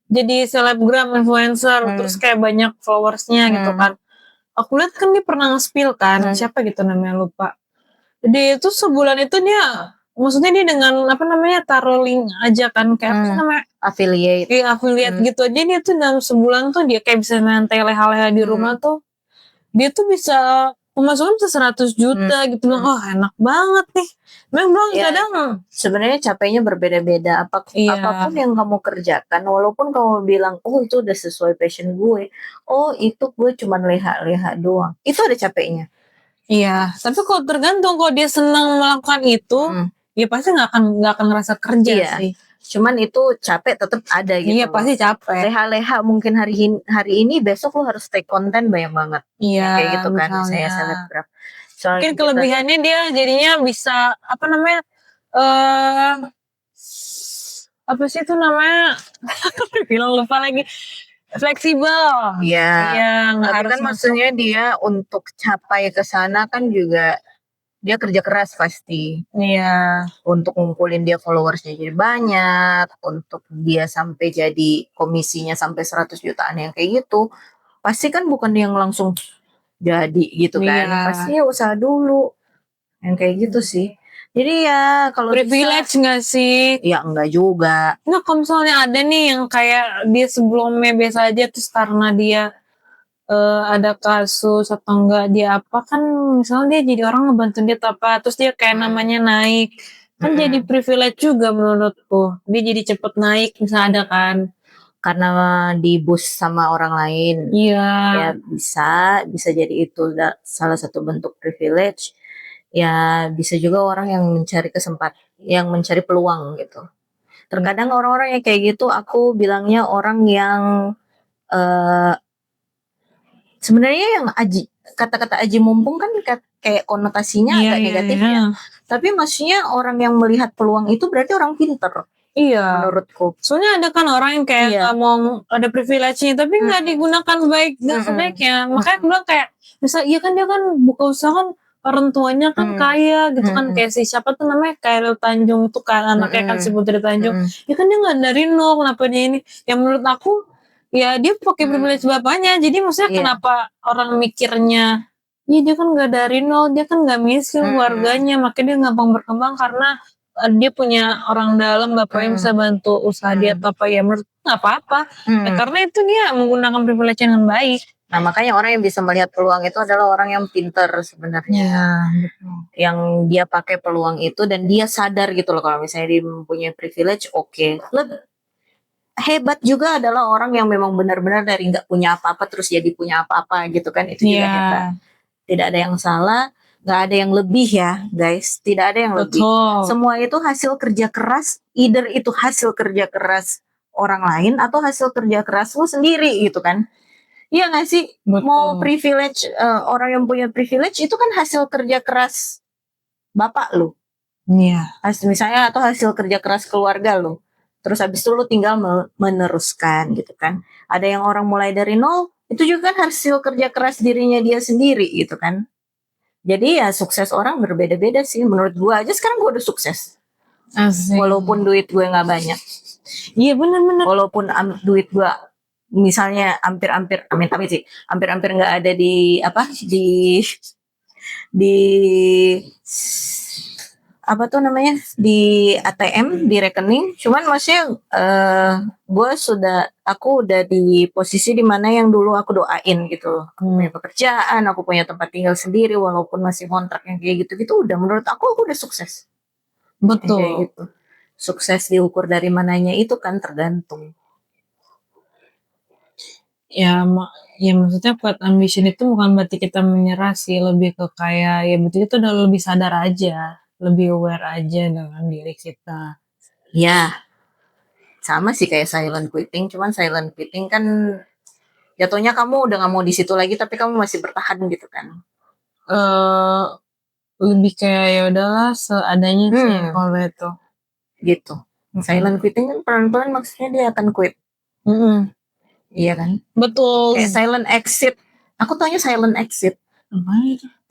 Jadi selebgram influencer terus kayak banyak followersnya gitu kan. Aku lihat kan dia pernah nge-spill kan, siapa gitu namanya lupa. Jadi itu sebulan itu dia maksudnya dia dengan apa namanya taruh link aja kan kayak apa sih namanya Affiliate. Iya affiliate gitu aja dia tuh dalam sebulan tuh dia kayak bisa nyantai leha-leha di rumah tuh dia tuh bisa pemasukan bisa 100 juta gitu loh. Oh enak banget nih. Memang Ya, kadang sebenarnya capeknya berbeda-beda. Iya. Apapun yang kamu kerjakan, walaupun kamu bilang, oh itu udah sesuai passion gue, oh itu gue cuman leha-leha doang, itu ada capeknya. Iya, tapi kalau tergantung kalau dia senang melakukan itu, ya pasti nggak akan ngerasa kerja Iya. sih. Cuman itu capek tetap ada gitu. Iya pasti capek. Leha-leha mungkin hari ini, besok lo harus take konten banyak banget. Iya. Kayak gitu kan, misalnya. saya selebgram. Mungkin kelebihannya dia jadinya bisa apa namanya? Apa sih itu namanya? Bilang lupa lagi. Fleksibel. Iya. Iya, nggak Tapi harus kan maksudnya dia untuk capai ke sana kan juga dia kerja keras pasti. Iya. Untuk ngumpulin dia followersnya jadi banyak, untuk dia sampai jadi komisinya sampai 100 jutaan yang kayak gitu, pasti kan bukan yang langsung jadi gitu kan. Iya. Pasti ya usaha dulu. Yang kayak gitu sih. Jadi ya kalau Privilege nggak sih? Ya enggak juga. Nggak, kalau misalnya ada nih yang kayak dia sebelumnya biasa aja terus karena dia ada kasus atau enggak dia apa kan misalnya dia jadi orang ngebantu dia atau apa terus dia kayak namanya naik kan jadi privilege juga menurutku dia jadi cepet naik misalnya ada kan Karena di boost sama orang lain. iya Ya bisa jadi itu salah satu bentuk privilege. Ya bisa juga orang yang mencari yang mencari peluang gitu. Terkadang orang-orang yang kayak gitu aku bilangnya orang yang sebenarnya yang kata-kata aji mumpung kan kayak konotasinya agak negatif ya. Tapi maksudnya orang yang melihat peluang itu berarti orang pinter. Iya. Menurutku. Soalnya ada kan orang yang kayak nggak mau ada privilege-nya tapi nggak digunakan baik dan sebaiknya. Makanya aku bilang kayak misal iya kan dia kan buka usaha kan orang tuanya kan kaya gitu kan kayak si siapa tuh namanya Khairil Tanjung tuh kan anaknya kan si Putri Tanjung. Ya kan dia nggak dari nol kenapa dia ini? Yang menurut aku ya dia pakai privilege bapaknya jadi maksudnya kenapa orang mikirnya ya dia kan nggak dari nol dia kan nggak miskin keluarganya makanya dia gampang berkembang karena dia punya orang dalam bapaknya bisa bantu usaha dia atau apa ya menurut nggak apa-apa ya, karena itu dia menggunakan privilege dengan baik. Nah makanya orang yang bisa melihat peluang itu adalah orang yang pinter sebenarnya yang dia pakai peluang itu dan dia sadar gitu loh kalau misalnya dia mempunyai privilege hebat juga adalah orang yang memang benar-benar dari nggak punya apa-apa terus jadi punya apa-apa gitu kan itu juga hebat. Tidak ada yang salah, nggak ada yang lebih ya guys, tidak ada yang lebih. Semua itu hasil kerja keras, either itu hasil kerja keras orang lain atau hasil kerja keras lo sendiri gitu kan. Iya nggak sih? Betul. Mau privilege, orang yang punya privilege itu kan hasil kerja keras bapak lu. Iya. Misalnya atau hasil kerja keras keluarga lu. Terus habis itu lu tinggal meneruskan gitu kan. Ada yang orang mulai dari nol, itu juga kan hasil kerja keras dirinya dia sendiri gitu kan. Jadi ya sukses orang berbeda-beda sih. Menurut gua aja sekarang gua udah sukses. Asik. Walaupun duit gue nggak banyak. Iya benar-benar. Walaupun duit gua misalnya hampir-hampir amit-amit sih, hampir-hampir nggak ada di apa di apa tuh namanya di ATM di rekening, cuman maksudnya aku udah di posisi dimana yang dulu aku doain gitu loh. Aku punya pekerjaan, aku punya tempat tinggal sendiri walaupun masih kontrak yang kayak gitu-gitu, udah menurut aku udah sukses. Betul. Kayak gitu. Sukses diukur dari mananya itu kan tergantung. Ya maksudnya buat ambition itu bukan berarti kita menyerah sih, lebih ke kayak ya betul itu udah lebih sadar aja, lebih aware aja dengan diri kita. Ya, sama sih kayak silent quitting, cuman silent quitting kan jatuhnya kamu udah gak mau di situ lagi tapi kamu masih bertahan gitu kan. Lebih kayak ya udahlah seadanya sih kalau itu. Gitu. Silent quitting kan pelan-pelan maksudnya dia akan quit. Iya kan? Betul. Kayak silent exit. Aku taunya silent exit.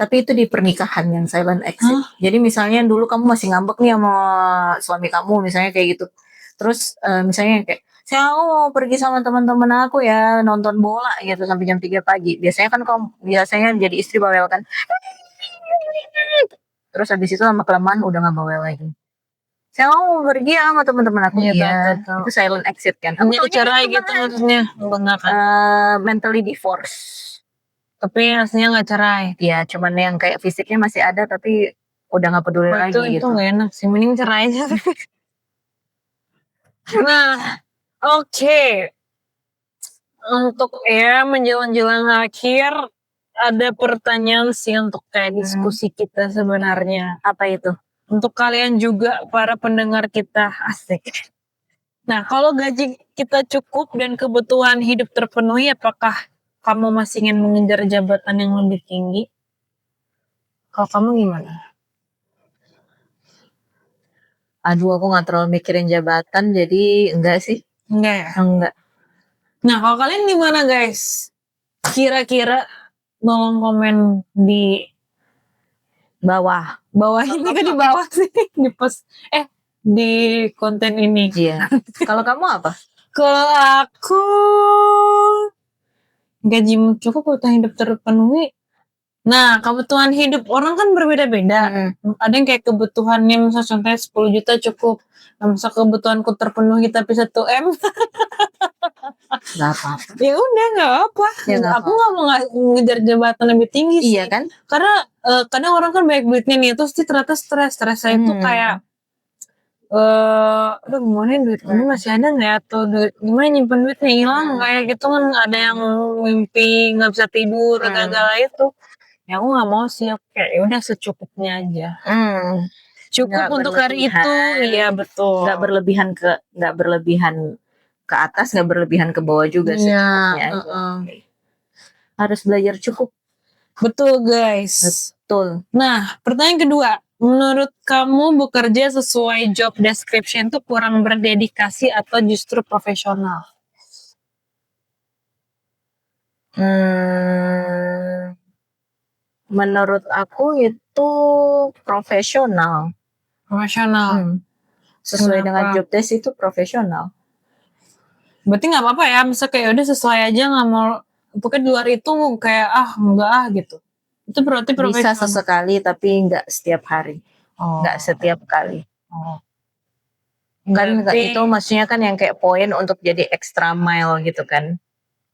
Tapi itu di pernikahan yang silent exit. Jadi misalnya dulu kamu masih ngambek nih sama suami kamu misalnya kayak gitu. Terus misalnya kayak saya mau pergi sama teman-teman aku ya nonton bola gitu sampai jam 3 pagi. Biasanya kan biasanya jadi istri bawel kan. Terus habis itu lama kelamaan udah gak bawel lagi. Saya mau pergi ya sama teman-teman aku. Iya, itu silent exit kan. Aku tahu cerai gitu maksudnya, mentally divorce. Tapi aslinya nggak cerai. Iya, cuman yang kayak fisiknya masih ada tapi udah nggak peduli lagi gitu. Itu nggak enak sih, mending cerai aja. Nah, oke. Untuk ya menjelang-jelang akhir ada pertanyaan sih untuk kayak diskusi kita sebenarnya. Apa itu? Untuk kalian juga para pendengar kita, asik. Nah, kalau gaji kita cukup dan kebutuhan hidup terpenuhi, apakah kamu masih ingin mengejar jabatan yang lebih tinggi? Kalau kamu gimana? Aduh, aku nggak terlalu mikirin jabatan, jadi enggak sih. Enggak ya? Enggak. Nah, kalau kalian gimana guys? Kira-kira tolong komen di bawah ini kan di bawah sih di post di konten ini. Iya. Kalau kamu apa? Kalau aku gaji cukup, kebutuhan hidup terpenuhi. Nah, kebutuhan hidup orang kan berbeda-beda. Ada yang kayak kebutuhannya misalnya contohnya 10 juta cukup. Nah, misal kebutuhanku terpenuhi tapi 1 M. Gak apa-apa. Ya udah nggak apa. Ya, aku nggak mau ngejar jabatan lebih tinggi sih. Iya kan? Karena kadang orang kan banyak duitnya nih, terus dia ternyata stres saya itu kayak aduh gimana duit ini masih ada nggak ya, atau gimana nyimpen duitnya hilang kayak gitu kan, ada yang mimpi nggak bisa tidur segala itu. Ya aku nggak mau sih, kayak ya udah secukupnya aja. Cukup gak untuk hari itu. Iya betul. Nggak berlebihan ke atas, nggak berlebihan ke bawah juga secukupnya aja. Harus belajar cukup. Betul guys. Betul. Nah, pertanyaan kedua, menurut kamu bekerja sesuai job description itu kurang berdedikasi atau justru profesional? Menurut aku itu profesional. Sesuai dengan job desk itu profesional. Berarti nggak apa-apa ya, misalnya kayak udah sesuai aja, nggak mau pokoknya di luar itu kayak enggak gitu. Itu berarti profesional. Bisa sesekali tapi nggak setiap hari. Nggak setiap kali. Kan itu maksudnya kan yang kayak poin untuk jadi extra mile gitu kan.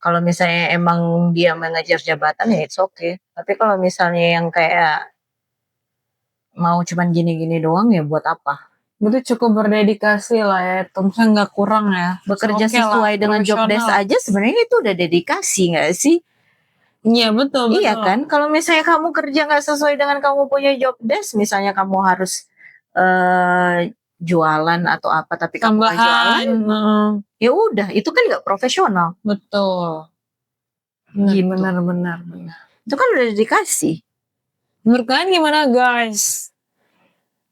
Kalau misalnya emang dia mengejar jabatan ya it's okay. Tapi kalau misalnya yang kayak mau cuman gini-gini doang ya buat apa? Berarti cukup berdedikasi lah ya, misalnya nggak kurang ya. Bekerja sesuai dengan job desk aja sebenarnya itu udah dedikasi nggak sih? Iya betul. Iya kan, kalau misalnya kamu kerja nggak sesuai dengan kamu punya job desk, misalnya kamu harus jualan atau apa, tapi kamu nggak jualan, ya udah itu kan nggak profesional. Betul. Gitu. benar. Itu kan udah dikasih. Menurut kalian gimana guys?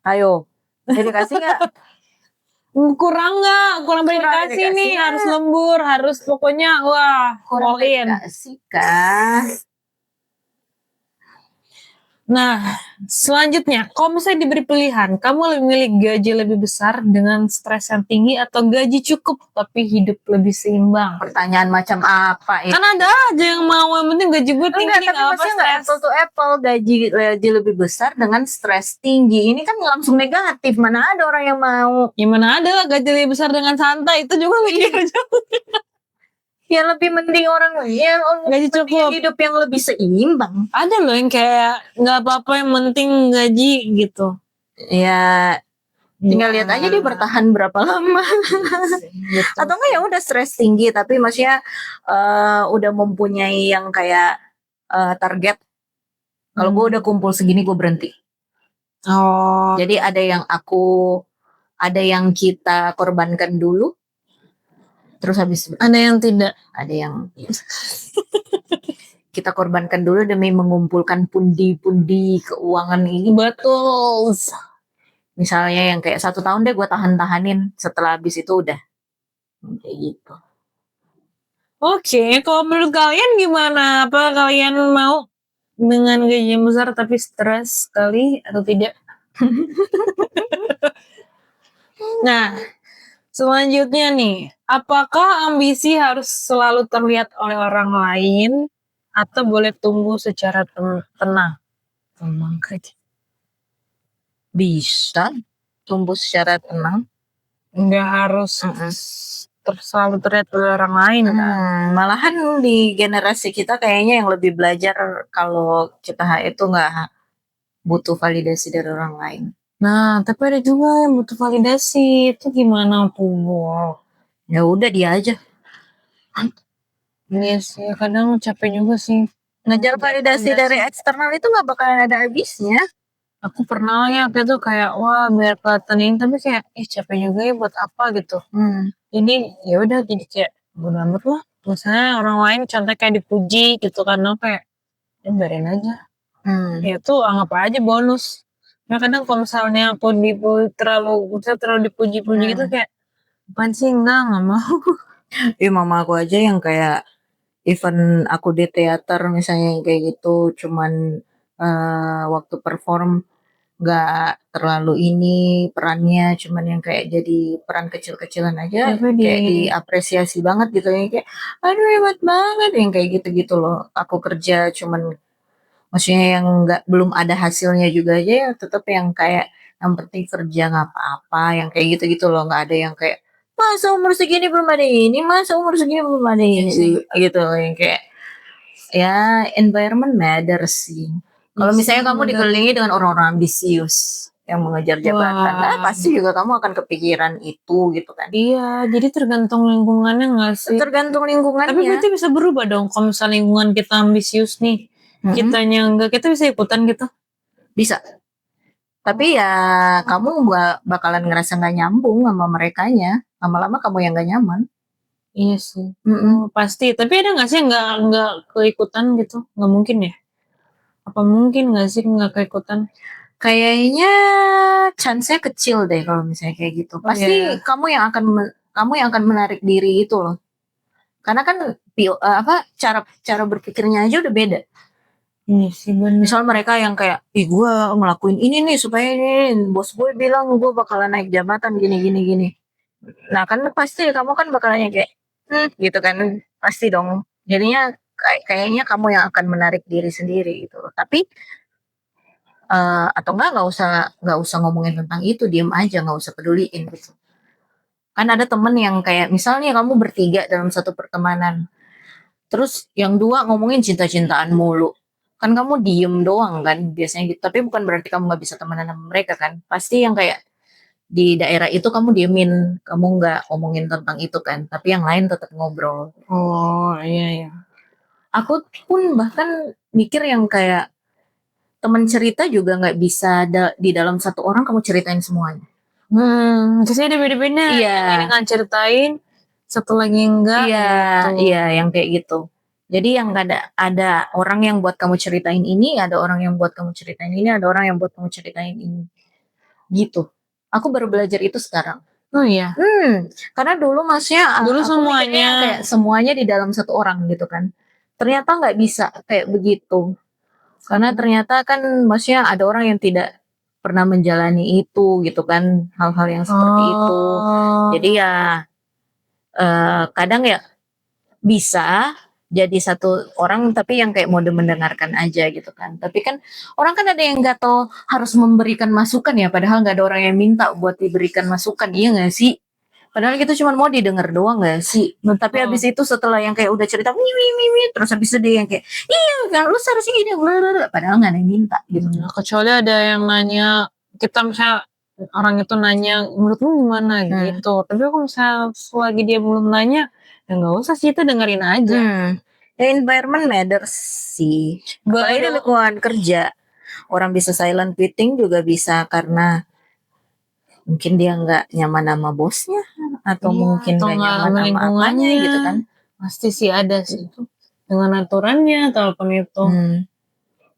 Ayo, dikasih nggak? Kurang dedikasi nih, dedikasinya. harus lembur, harus pokoknya wah all in. Dikasih kan? Nah, selanjutnya, kalau misalnya diberi pilihan, kamu lebih milih gaji lebih besar dengan stres yang tinggi atau gaji cukup tapi hidup lebih seimbang? Pertanyaan macam apa itu? Kan ada aja yang mau, yang penting gaji gue tinggi, Enggak, tapi nggak apa maksudnya nggak stres. apple to apple, gaji lebih besar dengan stres tinggi. Ini kan langsung negatif. Mana ada orang yang mau? Gimana ada lah gaji lebih besar dengan santai, itu juga gaji Ya lebih mending orang yang gaji cukup. hidup yang lebih seimbang. Ada loh yang kayak nggak apa-apa yang penting gaji gitu. Ya tinggal lihat aja dia bertahan berapa lama. Gitu. Atau enggak ya udah stres tinggi tapi maksudnya udah mempunyai yang kayak target. Kalau gue udah kumpul segini gue berhenti. Oh. Jadi ada yang kita korbankan dulu. Terus habis Ada yang tidak. Ada yang kita korbankan dulu demi mengumpulkan pundi-pundi keuangan ini. Betul. Misalnya yang kayak 1 tahun deh gue tahan-tahanin, setelah habis itu udah kayak gitu. Oke, kalau menurut kalian gimana? Apa kalian mau dengan gaji yang besar tapi stres sekali atau tidak? Nah, selanjutnya nih, apakah ambisi harus selalu terlihat oleh orang lain atau boleh tumbuh secara tenang? Tenang aja. Bisa tumbuh secara tenang. Nggak harus selalu terlihat oleh orang lain kan? Malahan di generasi kita kayaknya yang lebih belajar kalau kita itu nggak butuh validasi dari orang lain. Nah, tapi ada juga yang butuh validasi. Itu gimana tuh? Wow. Ya udah dia aja. Iya sih, kadang capek juga sih. Ngejar validasi dari eksternal itu nggak bakalan ada habisnya. Aku pernah ya waktu itu kayak wah biar kelihatan ini, tapi kayak capek juga ya buat apa gitu. Ini ya udah jadi kayak bodo amat lah. Misalnya orang lain contohnya kayak dipuji gitu kan, kayak ya biarin aja. Ya itu anggap aja bonus. Nah kadang kalau misalnya aku terlalu dipuji-puji gitu kayak apaan sih, nggak mau. Mama aku aja yang kayak even aku di teater misalnya yang kayak gitu cuman waktu perform nggak terlalu ini perannya, cuman yang kayak jadi peran kecil-kecilan aja kayak diapresiasi banget gitu ya, kayak aduh hebat banget yang kayak gitu-gitu loh. Aku kerja cuman maksudnya yang belum ada hasilnya juga aja ya tetap yang kayak yang penting kerja nggak apa-apa yang kayak gitu-gitu loh. Nggak ada yang kayak masa umur segini belum ada ini, masa umur segini belum ada ini gitu yang kayak ya environment matters sih. Kalau misalnya kamu dikelilingi dengan orang-orang ambisius yang mengejar jabatan, pasti juga kamu akan kepikiran itu gitu kan. Iya, jadi tergantung lingkungannya nggak sih? Tergantung lingkungannya. Tapi berarti bisa berubah dong kalau misalnya lingkungan kita ambisius nih, kitanya enggak, kita bisa ikutan gitu? Bisa. Tapi ya kamu bakalan ngerasa nggak nyambung sama merekanya. Lama-lama kamu yang nggak nyaman. Iya sih. Pasti. Tapi ada nggak sih nggak keikutan gitu? Nggak mungkin ya? Apa mungkin nggak sih nggak keikutan? Kayaknya chance-nya kecil deh kalau misalnya kayak gitu. Pasti kamu yang akan menarik diri itu loh. Karena kan cara berpikirnya aja udah beda. Iya sih bener. Misal mereka yang kayak, gue ngelakuin ini nih supaya ini bos gue bilang gue bakalan naik jabatan gini. Nah kan pasti kamu kan bakalan kayak gitu kan, pasti dong. Jadinya kayaknya kamu yang akan menarik diri sendiri gitu. Tapi atau nggak usah ngomongin tentang itu, diem aja, nggak usah peduliin gitu. Kan ada temen yang kayak misalnya kamu bertiga dalam satu pertemanan, terus yang dua ngomongin cinta-cintaan mulu, kan kamu diem doang kan biasanya gitu. Tapi bukan berarti kamu nggak bisa temenan sama mereka kan. Pasti yang kayak di daerah itu kamu diemin, kamu nggak ngomongin tentang itu kan, tapi yang lain tetap ngobrol. Oh iya. Aku pun bahkan mikir yang kayak teman cerita juga nggak bisa di dalam satu orang kamu ceritain semuanya. Terus ada beda-beda. Iya. Yang ini kan ceritain, satu lagi enggak. Iya, gitu. Iya yang kayak gitu. Jadi yang ada orang yang buat kamu ceritain ini, ada orang yang buat kamu ceritain ini, ada orang yang buat kamu ceritain ini. Gitu. Aku baru belajar itu sekarang. Oh iya. Karena dulu maksudnya Dulu aku mikirnya semuanya. kayak semuanya di dalam satu orang gitu kan. Ternyata nggak bisa kayak begitu. Karena ternyata kan maksudnya ada orang yang tidak pernah menjalani itu gitu kan, hal-hal yang seperti itu. Jadi ya kadang ya bisa jadi satu orang tapi yang kayak mode mendengarkan aja gitu kan. Tapi kan orang kan ada yang nggak tahu harus memberikan masukan ya, padahal nggak ada orang yang minta buat diberikan masukan, iya nggak sih? Padahal kita cuma mau didengar doang nggak sih? Tapi habis itu setelah yang kayak udah cerita terus habis itu dia yang kayak iya kan lu seharusnya gini, padahal nggak ada yang minta gitu. Kecuali ada yang nanya, kita misalnya orang itu nanya menurutmu gimana gitu. Tapi kalau misalnya selagi dia belum nanya, ya nggak usah sih, itu dengerin aja. Ya, environment matters sih. Apalagi di lingkungan kerja, orang bisa silent quitting juga bisa karena mungkin dia nggak nyaman sama bosnya atau mungkin nggak nyaman sama apanya gitu kan. Pasti sih ada sih dengan aturannya ataupun itu.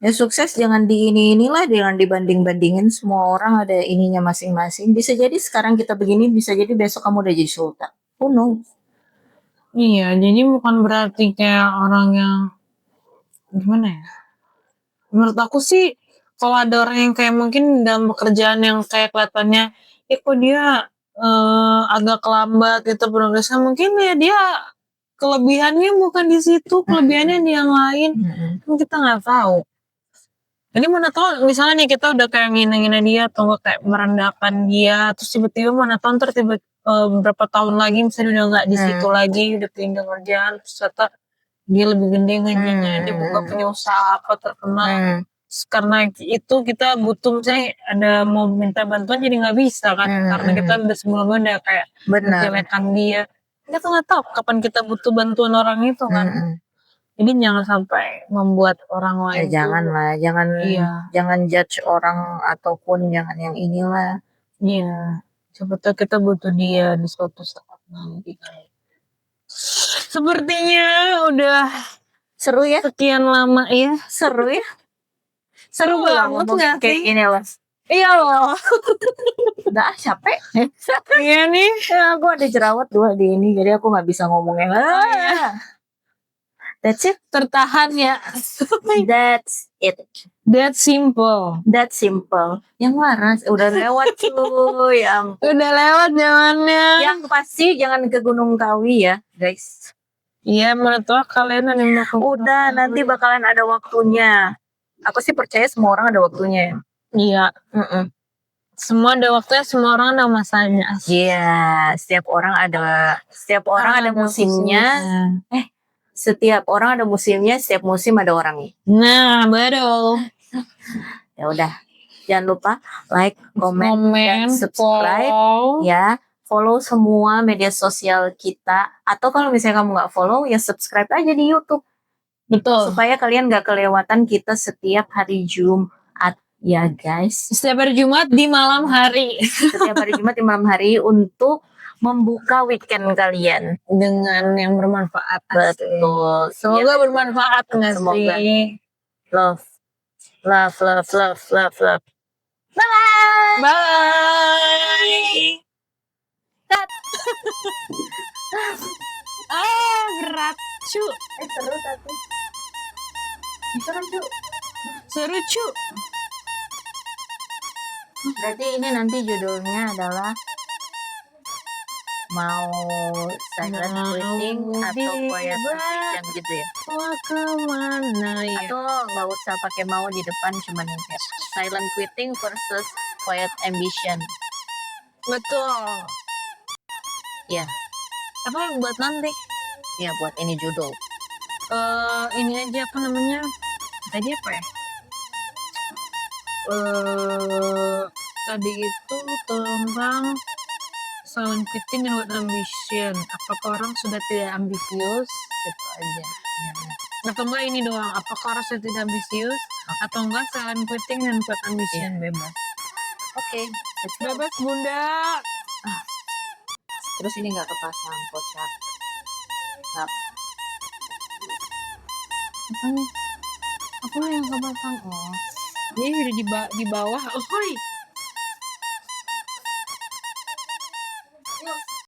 Ya sukses jangan inilah, jangan dibanding-bandingin, semua orang ada ininya masing-masing. Bisa jadi sekarang kita begini, bisa jadi besok kamu udah jadi sultan. Who knows? Iya, jadi bukan berarti kayak orang yang gimana ya? Menurut aku sih kalau ada orang yang kayak mungkin dalam pekerjaan yang kayak kelihatannya kok dia agak kelambat gitu progresnya, mungkin ya dia kelebihannya bukan di situ, kelebihannya di yang lain. Kan kita nggak tahu. Jadi mana tahu misalnya nih kita udah kayak ngina-ngina dia atau kayak merendahkan dia, terus tiba-tiba mana tahu ntar beberapa tahun lagi misalnya udah nggak di situ lagi, udah pindah kerjaan, terus ternyata dia lebih gede gajinya, dia buka punya usaha apa terkenal. Karena itu kita butuh misalnya ada mau minta bantuan jadi nggak bisa kan, karena kita udah sebelumnya udah kayak menjelekan dia. Kita nggak tahu kapan kita butuh bantuan orang itu kan. Jadi jangan sampai membuat orang lain jangan judge orang ataupun jangan yang inilah. Iya, siapa tahu kita butuh dia di suatu saat nanti. Sepertinya udah seru ya, sekian lama ya. Seru banget nggak kayak sih? gini loh. Iya loh. Udah capek. Iya nih. Ya, aku ada jerawat 2 di ini, jadi aku nggak bisa ngomongnya. That's it. Tertahan ya. That's it. That's simple. Yang waras udah lewat cuy. Udah lewat zamannya. Yang pasti jangan ke Gunung Kawi ya, guys. Iya, menurut kalian ada yang mau udah nanti bakalan ada waktunya. Aku sih percaya semua orang ada waktunya. Iya. Semua ada waktunya, semua orang ada masanya. Iya, setiap orang ada musimnya. Setiap orang ada musimnya, setiap musim ada orangnya. Nah, betul. Ya udah, jangan lupa like, komen, dan subscribe. Ya, follow semua media sosial kita. Atau kalau misalnya kamu nggak follow, ya subscribe aja di YouTube. Betul. Supaya kalian nggak kelewatan kita setiap hari Jumat. Ya guys. Setiap hari Jumat di malam hari. Setiap hari Jumat di malam hari untuk membuka weekend kalian dengan yang bermanfaat. Betul. Semoga bermanfaat nggak sih? Love. Bye. Berat cu. Seru tapi. Seru cu. Berarti ini nanti judulnya adalah mau silent quitting atau quiet ambition gitu ya? Mau kemana ya? Atau nggak usah pakai mau di depan, cuman kayak silent quitting versus quiet ambition. Betul. Ya. Apa buat nanti? Ya buat ini judul. Ini aja apa namanya? Tadi apa ya? Tadi itu tentang silent quitting dan what ambition. Apakah orang sudah tidak ambisius? Gitu aja. Atau enggak ini doang, apakah orang sudah tidak ambisius? Atau enggak silent quitting dan what ambition? Bebas. Oke. Bebas bunda. Terus ini nggak kepasang kocak. Apanya? Aku yang kepasang. Oh. Ini udah di bawah. Oh, sorry.